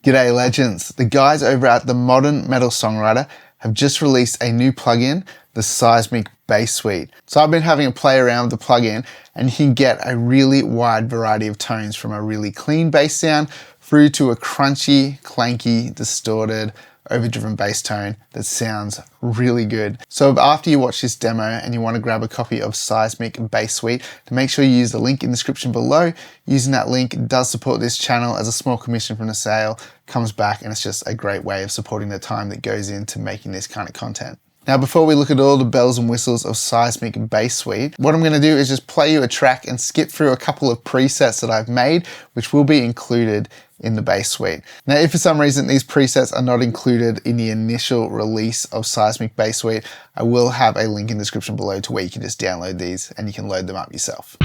G'day legends, the guys over at the Modern Metal Songwriter have just released a new plugin, the Seismic Bass Suite. So I've been having a play around with the plugin and you can get a really wide variety of tones from a really clean bass sound through to a crunchy, clanky, distorted, overdriven bass tone that sounds really good. So after you watch this demo and you want to grab a copy of Seismic Bass Suite, to make sure you use the link in the description below. Using that link does support this channel, as a small commission from the sale comes back, and it's just a great way of supporting the time that goes into making this kind of content. Now, before we look at all the bells and whistles of Seismic Bass Suite, what I'm going to do is just play you a track and skip through a couple of presets that I've made, which will be included in the Bass Suite. Now, if for some reason these presets are not included in the initial release of Seismic Bass Suite, I will have a link in the description below to where you can just download these and you can load them up yourself.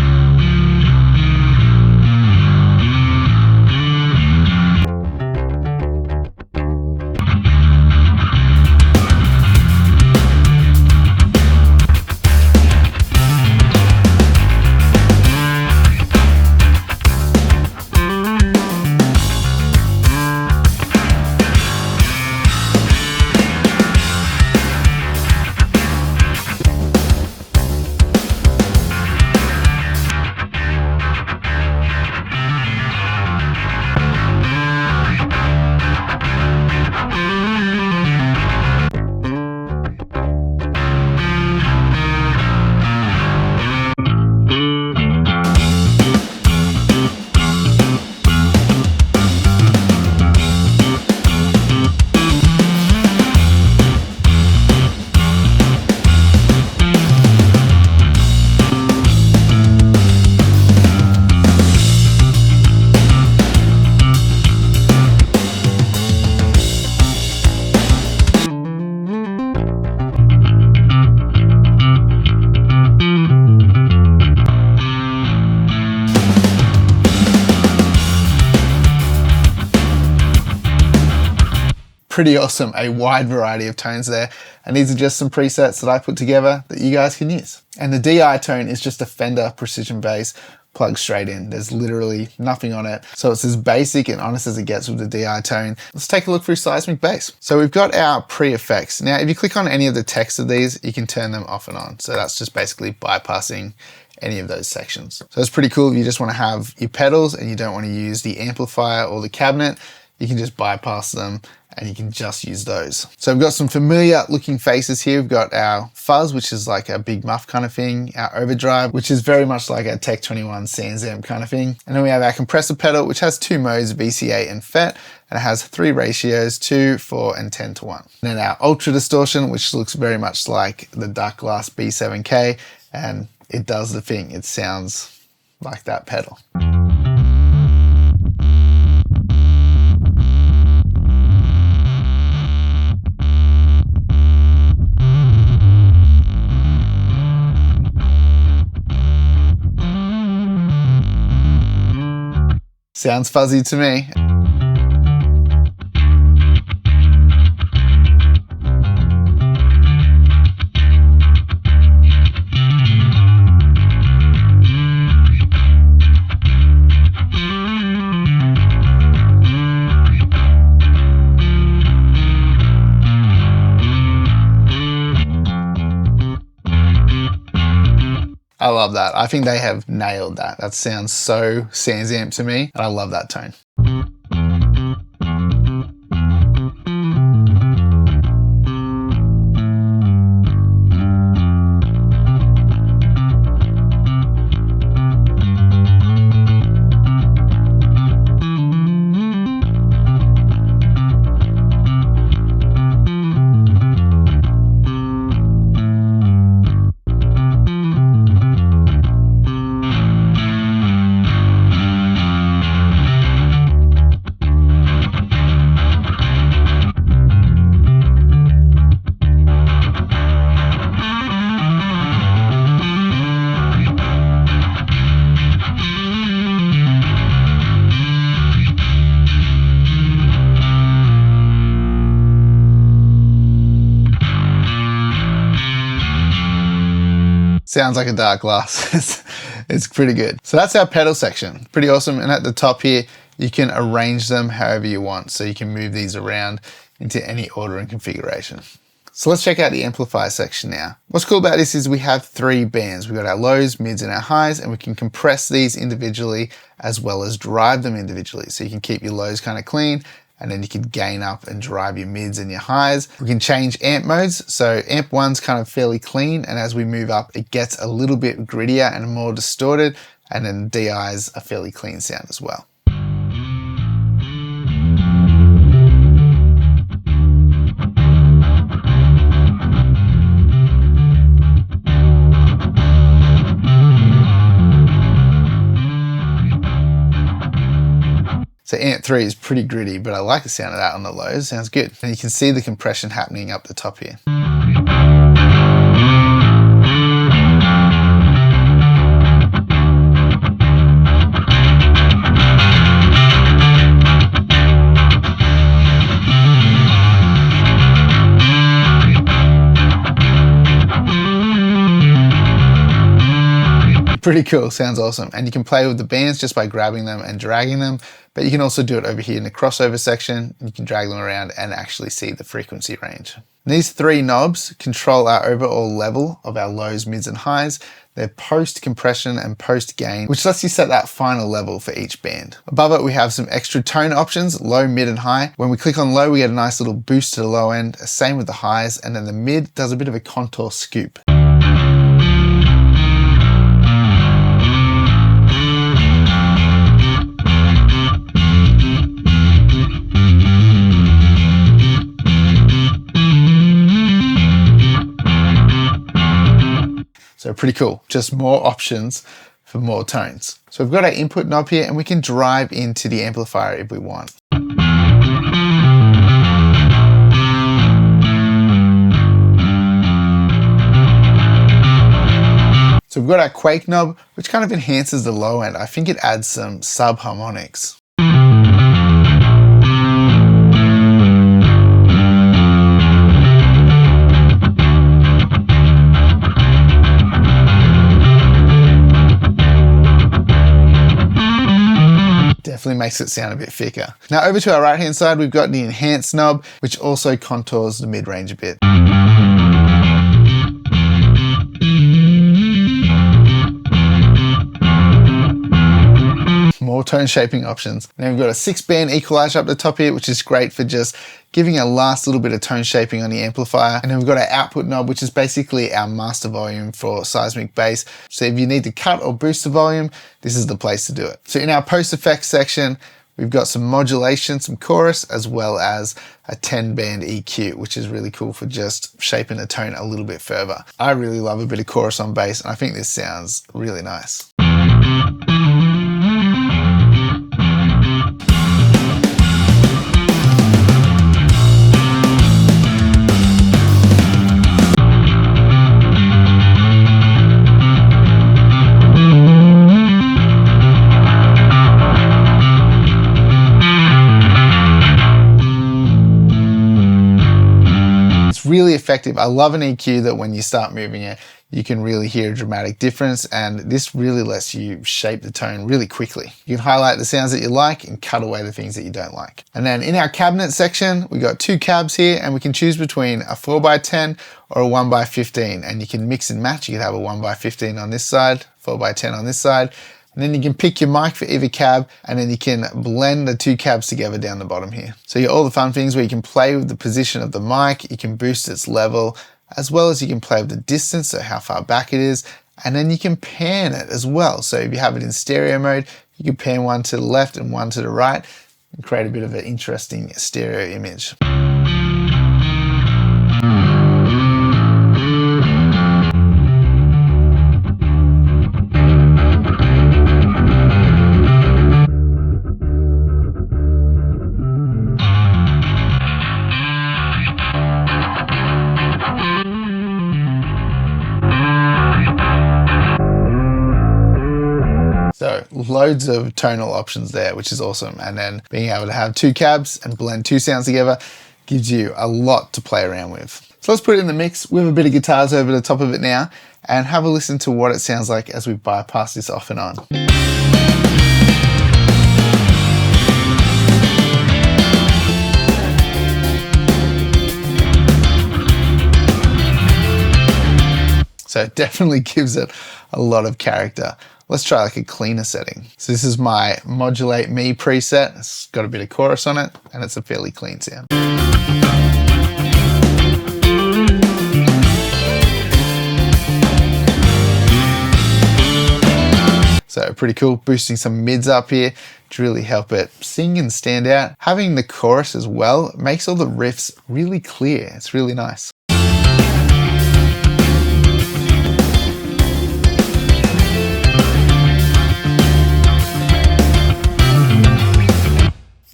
Pretty awesome, a wide variety of tones there. And these are just some presets that I put together that you guys can use. And the DI tone is just a Fender precision bass plugged straight in. There's literally nothing on it. So it's as basic and honest as it gets with the DI tone. Let's take a look through Seismic Bass. So we've got our pre-effects. Now, if you click on any of the text of these, you can turn them off and on. So that's just basically bypassing any of those sections. So it's pretty cool if you just want to have your pedals and you don't want to use the amplifier or the cabinet. You can just bypass them and you can just use those. So we've got some familiar looking faces here. We've got our fuzz, which is like a big muff kind of thing. Our overdrive, which is very much like a Tech 21 SansAmp kind of thing. And then we have our compressor pedal, which has two modes, VCA and FET. And it has three ratios, 2, 4, and 10 to 1. And then our ultra distortion, which looks very much like the Dark Glass B7K. And it does the thing. It sounds like that pedal. Sounds fuzzy to me. I love that. I think they have nailed that. That sounds so SansAmp to me, and I love that tone. Sounds like a Dark Glass. It's pretty good. So that's our pedal section. Pretty awesome. And at the top here, you can arrange them however you want. So you can move these around into any order and configuration. So let's check out the amplifier section now. What's cool about this is we have 3 bands. We've got our lows, mids, and our highs, and we can compress these individually as well as drive them individually. So you can keep your lows kind of clean, and then you can gain up and drive your mids and your highs. We can change amp modes. So amp 1's kind of fairly clean, and as we move up, it gets a little bit grittier and more distorted, and then DI's a fairly clean sound as well. So amp 3 is pretty gritty, but I like the sound of that on the lows. Sounds good. And you can see the compression happening up the top here. Pretty cool, sounds awesome. And you can play with the bands just by grabbing them and dragging them, but you can also do it over here in the crossover section. You can drag them around and actually see the frequency range. And these 3 knobs control our overall level of our lows, mids, and highs. They're post compression and post gain, which lets you set that final level for each band. Above it, we have some extra tone options, low, mid, and high. When we click on low, we get a nice little boost to the low end, same with the highs, and then the mid does a bit of a contour scoop. So pretty cool, just more options for more tones. So we've got our input knob here, and we can drive into the amplifier if we want. So we've got our quake knob, which kind of enhances the low end. I think it adds some sub harmonics. Definitely makes it sound a bit thicker. Now over to our right hand side, we've got the enhance knob, which also contours the mid-range a bit. More tone shaping options. Now we've got a 6-band equalizer up the top here, which is great for just giving a last little bit of tone shaping on the amplifier. And then we've got our output knob, which is basically our master volume for Seismic Bass. So if you need to cut or boost the volume, this is the place to do it. So in our post effects section, we've got some modulation, some chorus, as well as a 10-band EQ, which is really cool for just shaping the tone a little bit further. I really love a bit of chorus on bass, and I think this sounds really nice. Really effective. I love an EQ that when you start moving it, you can really hear a dramatic difference, and this really lets you shape the tone really quickly. You can highlight the sounds that you like and cut away the things that you don't like. And then in our cabinet section, we got 2 cabs here, and we can choose between a 4x10 or a 1x15, and you can mix and match. You can have a 1x15 on this side, 4x10 on this side, and then you can pick your mic for either cab, and then you can blend the 2 cabs together down the bottom here. So you got all the fun things where you can play with the position of the mic, you can boost its level, as well as you can play with the distance, so how far back it is, and then you can pan it as well. So if you have it in stereo mode, you can pan one to the left and one to the right and create a bit of an interesting stereo image. So loads of tonal options there, which is awesome. And then being able to have 2 cabs and blend 2 sounds together gives you a lot to play around with. So let's put it in the mix with a bit of guitars over the top of it now and have a listen to what it sounds like as we bypass this off and on. So it definitely gives it a lot of character. Let's try like a cleaner setting. So this is my Modulate Me preset. It's got a bit of chorus on it and it's a fairly clean sound. So pretty cool, boosting some mids up here to really help it sing and stand out. Having the chorus as well makes all the riffs really clear. It's really nice.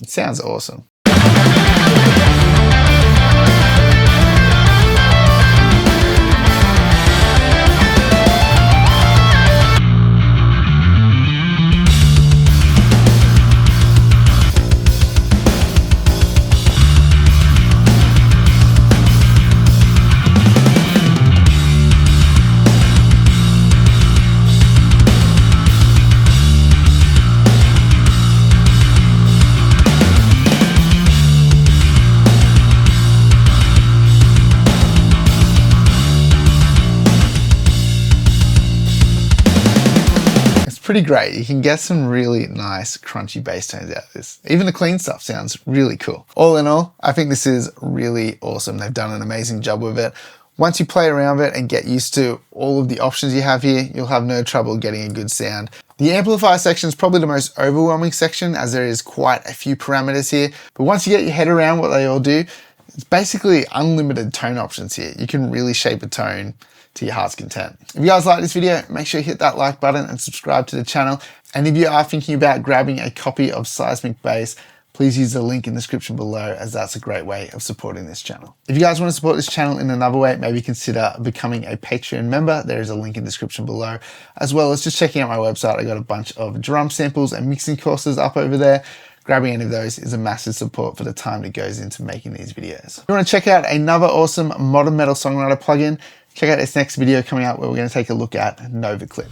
It sounds awesome. Pretty great. You can get some really nice crunchy bass tones out of this. Even the clean stuff sounds really cool. All in all, I think this is really awesome. They've done an amazing job with it. Once you play around with it and get used to all of the options you have here, you'll have no trouble getting a good sound. The amplifier section is probably the most overwhelming section as there is quite a few parameters here. But once you get your head around what they all do, it's basically unlimited tone options here. You can really shape a tone to your heart's content. If you guys like this video, make sure you hit that like button and subscribe to the channel. And if you are thinking about grabbing a copy of Seismic Bass, please use the link in the description below, as that's a great way of supporting this channel. If you guys want to support this channel in another way, maybe consider becoming a Patreon member. There is a link in the description below, as well as just checking out my website. I got a bunch of drum samples and mixing courses up over there. Grabbing any of those is a massive support for the time that goes into making these videos. If you want to check out another awesome modern metal songwriter plugin, check out this next video coming out where we're going to take a look at Nova Clip.